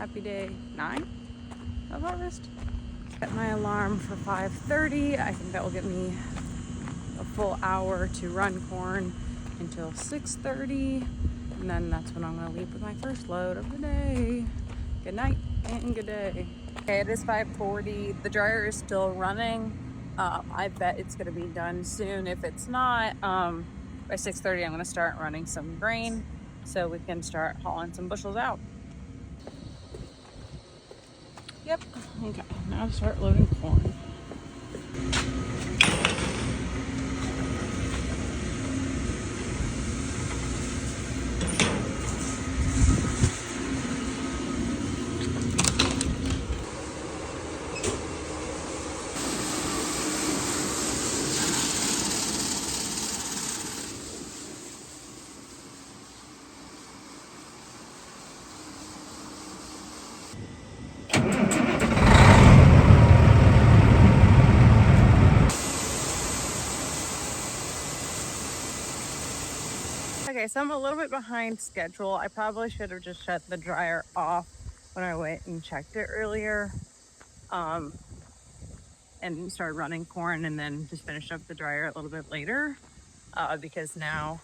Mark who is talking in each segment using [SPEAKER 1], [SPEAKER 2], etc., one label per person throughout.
[SPEAKER 1] Happy day 9 of harvest. Set my alarm for 5:30. I think that will get me a full hour to run corn until 6:30. And then that's when I'm gonna leave with my first load of the day. Good night and good day. Okay, it is 5:40. The dryer is still running. I bet it's gonna be done soon. If it's not, by 6:30, I'm gonna start running some grain so we can start hauling some bushels out. Yep, okay, now to start loading corn. Okay, so I'm a little bit behind schedule. I probably should have just shut the dryer off when I went and checked it earlier, and started running corn and then just finished up the dryer a little bit later, because now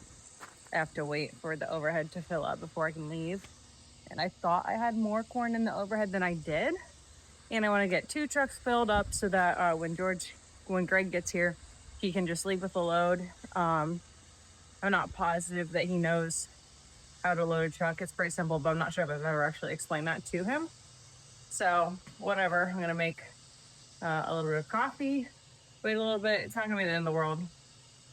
[SPEAKER 1] I have to wait for the overhead to fill up before I can leave. And I thought I had more corn in the overhead than I did. And I want to get 2 trucks filled up so that when Greg gets here, he can just leave with a load. I'm not positive that he knows how to load a truck. It's pretty simple, but I'm not sure if I've ever actually explained that to him. So whatever, I'm gonna make a little bit of coffee, wait a little bit. It's not gonna be the end of the world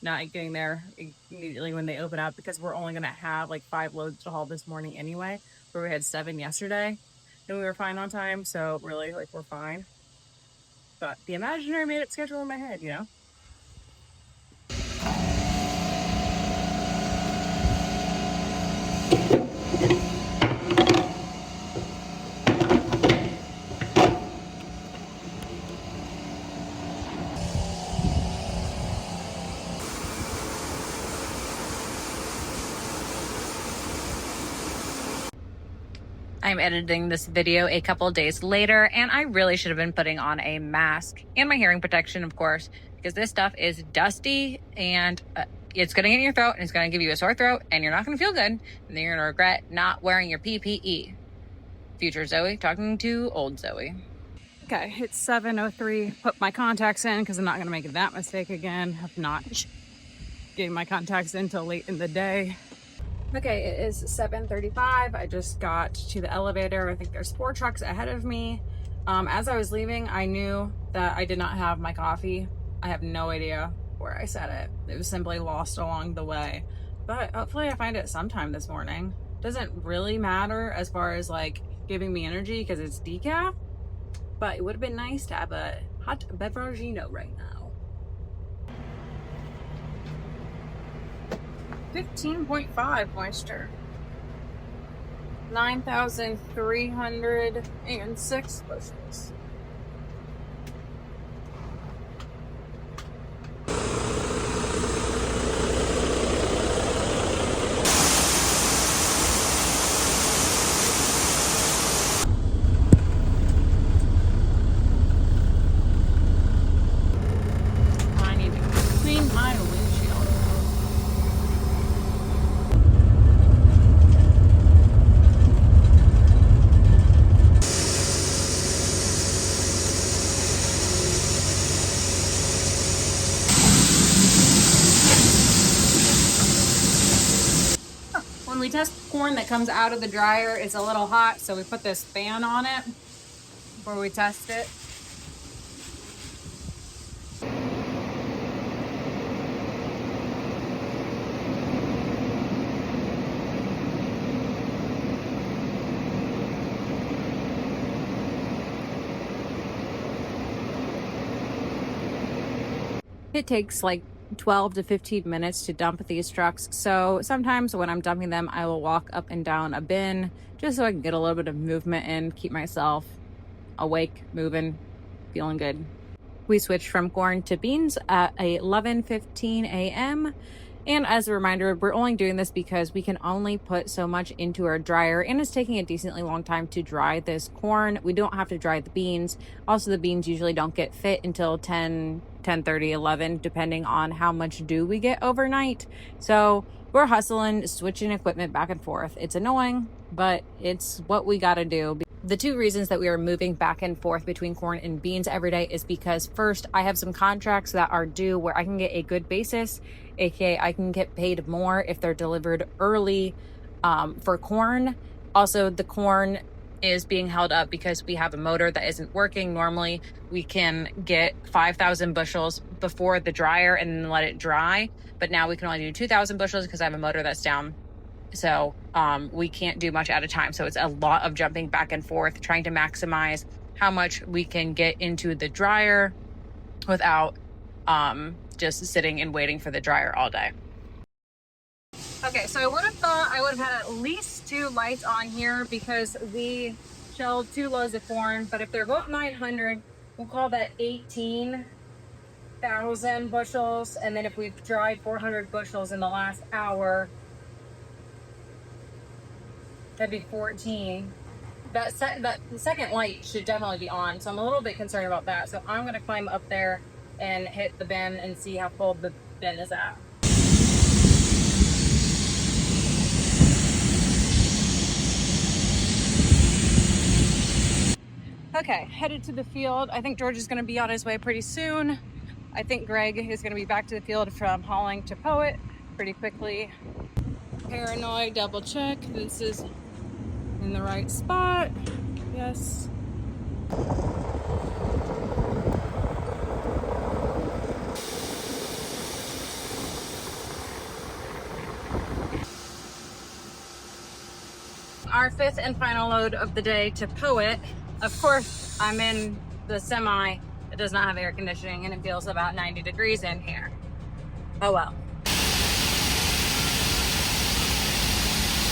[SPEAKER 1] not getting there immediately when they open up, because we're only gonna have like 5 loads to haul this morning anyway, where we had 7 yesterday and we were fine on time. So really, like, we're fine. But the imaginary made it schedule in my head, you know? I'm editing this video a couple days later, and I really should have been putting on a mask and my hearing protection, of course, because this stuff is dusty and it's going to get in your throat and it's going to give you a sore throat and you're not going to feel good. And then you're going to regret not wearing your PPE. Future Zoe talking to old Zoe. Okay, it's 7:03. Put my contacts in because I'm not going to make that mistake again of not getting my contacts in till late in the day. Okay, it is 7:35. I just got to the elevator. I think there's 4 trucks ahead of me. As I was leaving, I knew that I did not have my coffee. I have no idea where I set it. It was simply lost along the way. But hopefully I find it sometime this morning. Doesn't really matter as far as like giving me energy because it's decaf. But it would have been nice to have a hot beverageino right now. 15.5 moisture. 9,306 bushels. I need to clean my windshield. When we test corn that comes out of the dryer, it's a little hot, so we put this fan on it before we test it. It takes like 12 to 15 minutes to dump these trucks. So sometimes when I'm dumping them, I will walk up and down a bin just so I can get a little bit of movement in, keep myself awake, moving, feeling good. We switched from corn to beans at 11:15 a.m. And as a reminder, we're only doing this because we can only put so much into our dryer, and it's taking a decently long time to dry this corn. We don't have to dry the beans. Also, the beans usually don't get fit until 10:30, 11, depending on how much dew we get overnight. So we're hustling, switching equipment back and forth. It's annoying, but it's what we gotta do. The two reasons that we are moving back and forth between corn and beans every day is because, first, I have some contracts that are due where I can get a good basis, aka I can get paid more if they're delivered early for corn. Also, the corn is being held up because we have a motor that isn't working. Normally we can get 5,000 bushels before the dryer and then let it dry, but now we can only do 2,000 bushels because I have a motor that's down. So we can't do much at a time. So it's a lot of jumping back and forth, trying to maximize how much we can get into the dryer without just sitting and waiting for the dryer all day. Okay, so I would have thought I would have had at least 2 lights on here because we shelled 2 loads of corn, but if they're about 900, we'll call that 18,000 bushels. And then if we've dried 400 bushels in the last hour, that'd be 14. The second light should definitely be on, so I'm a little bit concerned about that. So I'm gonna climb up there and hit the bin and see how full the bin is at. Okay, headed to the field. I think George is gonna be on his way pretty soon. I think Greg is gonna be back to the field from hauling to Poet pretty quickly. Paranoid, double check. This is in the right spot. Yes. Our 5th and final load of the day to Poet. Of course, I'm in the semi. It does not have air conditioning and it feels about 90 degrees in here. Oh well.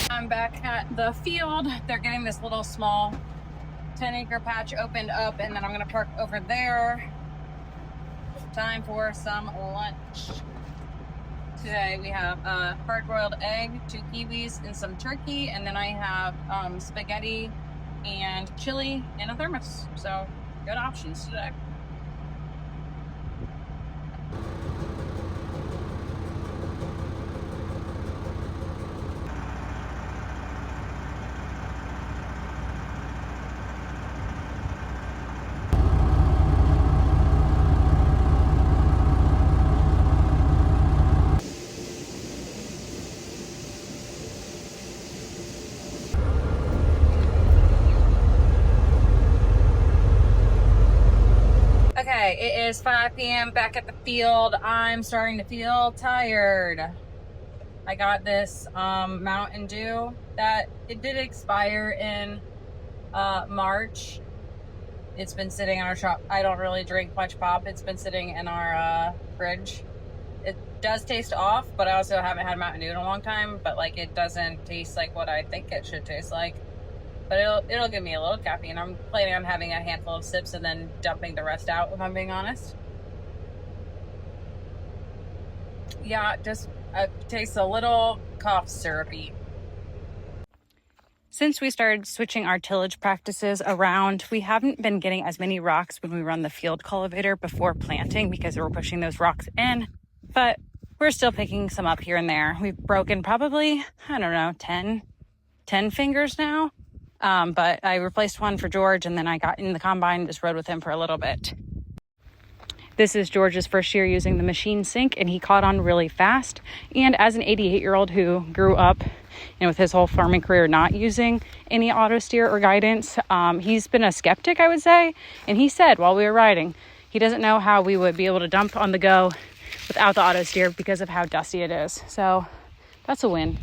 [SPEAKER 1] I'm back at the field. They're getting this little small 10-acre patch opened up, and then I'm gonna park over there. Time for some lunch. Today we have a hard-boiled egg, 2 kiwis, and some turkey, and then I have spaghetti and chili in a thermos. So good options today. Okay, it is 5 p.m. back at the field. I'm starting to feel tired. I got this Mountain Dew that it did expire in March. It's been sitting in our shop. I don't really drink much pop. It's been sitting in our fridge. It does taste off, but I also haven't had Mountain Dew in a long time, but like it doesn't taste like what I think it should taste like. But it'll give me a little caffeine. I'm planning on having a handful of sips and then dumping the rest out, if I'm being honest. Yeah, just tastes a little cough syrupy. Since we started switching our tillage practices around, we haven't been getting as many rocks when we run the field cultivator before planting because we're pushing those rocks in, but we're still picking some up here and there. We've broken probably, I don't know, 10 fingers now. But I replaced one for George, and then I got in the combine and just rode with him for a little bit. This is George's first year using the machine sink, and he caught on really fast. And as an 88-year-old who grew up, with his whole farming career not using any auto steer or guidance, he's been a skeptic, I would say. And he said while we were riding, he doesn't know how we would be able to dump on the go without the auto steer because of how dusty it is. So that's a win.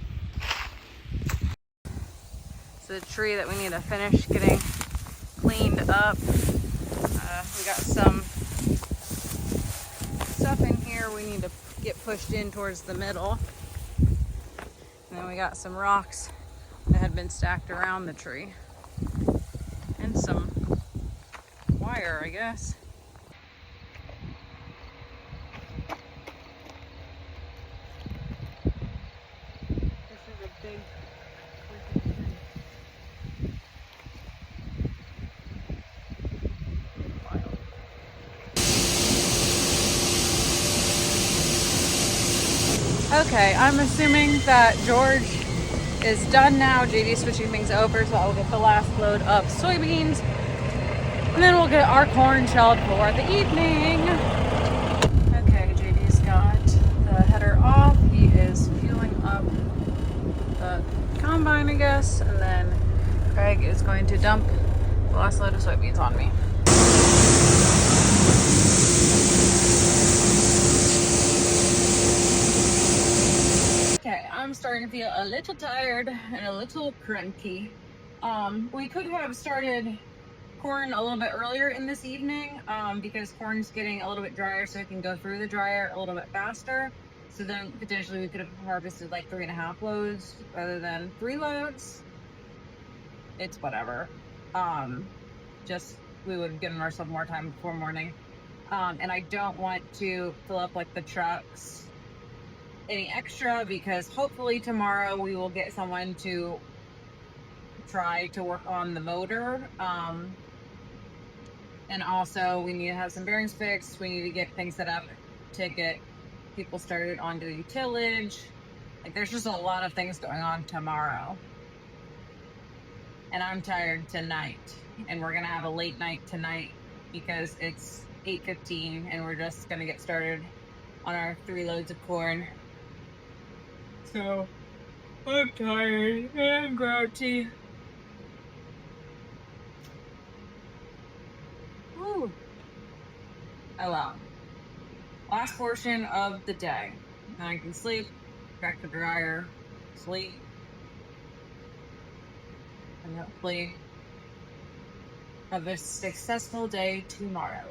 [SPEAKER 1] The tree that we need to finish getting cleaned up. We got some stuff in here we need to get pushed in towards the middle. And then we got some rocks that had been stacked around the tree. And some wire, I guess. Okay, I'm assuming that George is done now. JD's switching things over, so I'll get the last load of soybeans. And then we'll get our corn shelled for the evening. Okay, JD's got the header off. He is fueling up the combine, I guess. And then Craig is going to dump the last load of soybeans on me. Okay, I'm starting to feel a little tired and a little cranky. We could have started corn a little bit earlier in this evening because corn's getting a little bit drier, so it can go through the dryer a little bit faster. So then potentially we could have harvested like 3.5 loads rather than 3 loads. It's whatever. Just we would have given ourselves more time before morning. And I don't want to fill up like the trucks any extra because hopefully tomorrow we will get someone to try to work on the motor. And also we need to have some bearings fixed. We need to get things set up to get people started onto the tillage. Like there's just a lot of things going on tomorrow. And I'm tired tonight. And we're gonna have a late night tonight because it's 8:15 and we're just gonna get started on our 3 loads of corn. So I'm tired and I'm grouchy. Woo. Oh well. Last portion of the day. Now I can sleep, back to the dryer, sleep, and hopefully have a successful day tomorrow.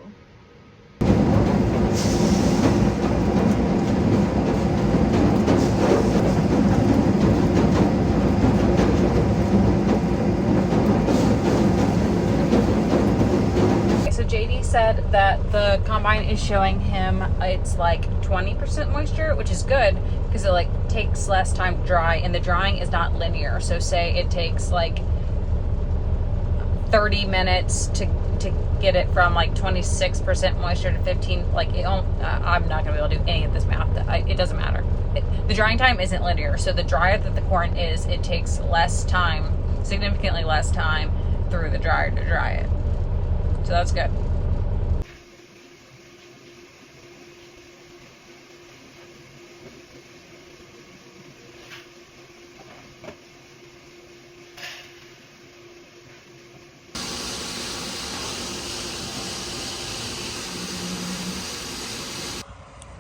[SPEAKER 1] So JD said that the combine is showing him it's like 20% moisture, which is good because it like takes less time to dry, and the drying is not linear. So say it takes like 30 minutes to get it from like 26% moisture to 15. Like I'm not gonna be able to do any of this math. It doesn't matter. The drying time isn't linear. So the drier that the corn is, it takes less time, significantly less time through the dryer to dry it. So that's good.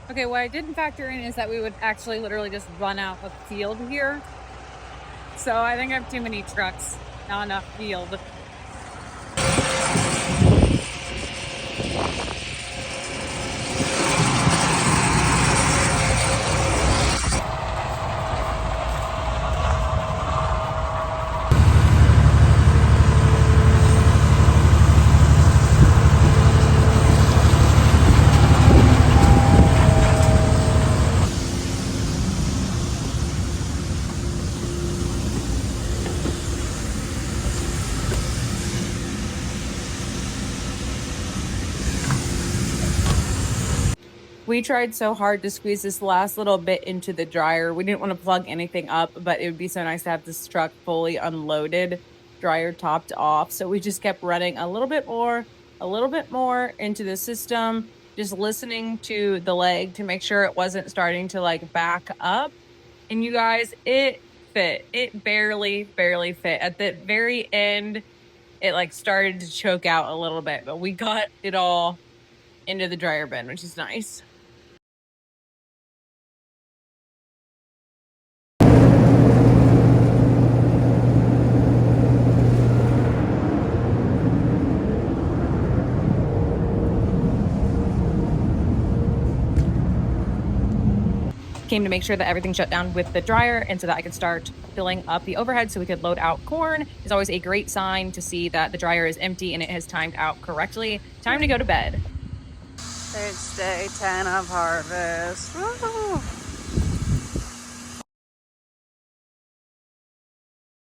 [SPEAKER 1] Okay, what I didn't factor in is that we would actually literally just run out of field here. So I think I have too many trucks, not enough field. We tried so hard to squeeze this last little bit into the dryer. We didn't want to plug anything up, but it would be so nice to have this truck fully unloaded, dryer topped off. So we just kept running a little bit more into the system, just listening to the leg to make sure it wasn't starting to like back up. And you guys, it fit. It barely fit. At the very end, it like started to choke out a little bit, but we got it all into the dryer bin, which is nice. Came to make sure that everything shut down with the dryer and so that I could start filling up the overhead so we could load out corn. It's always a great sign to see that the dryer is empty and it has timed out correctly. Time to go to bed. It's day 10 of harvest. Woo!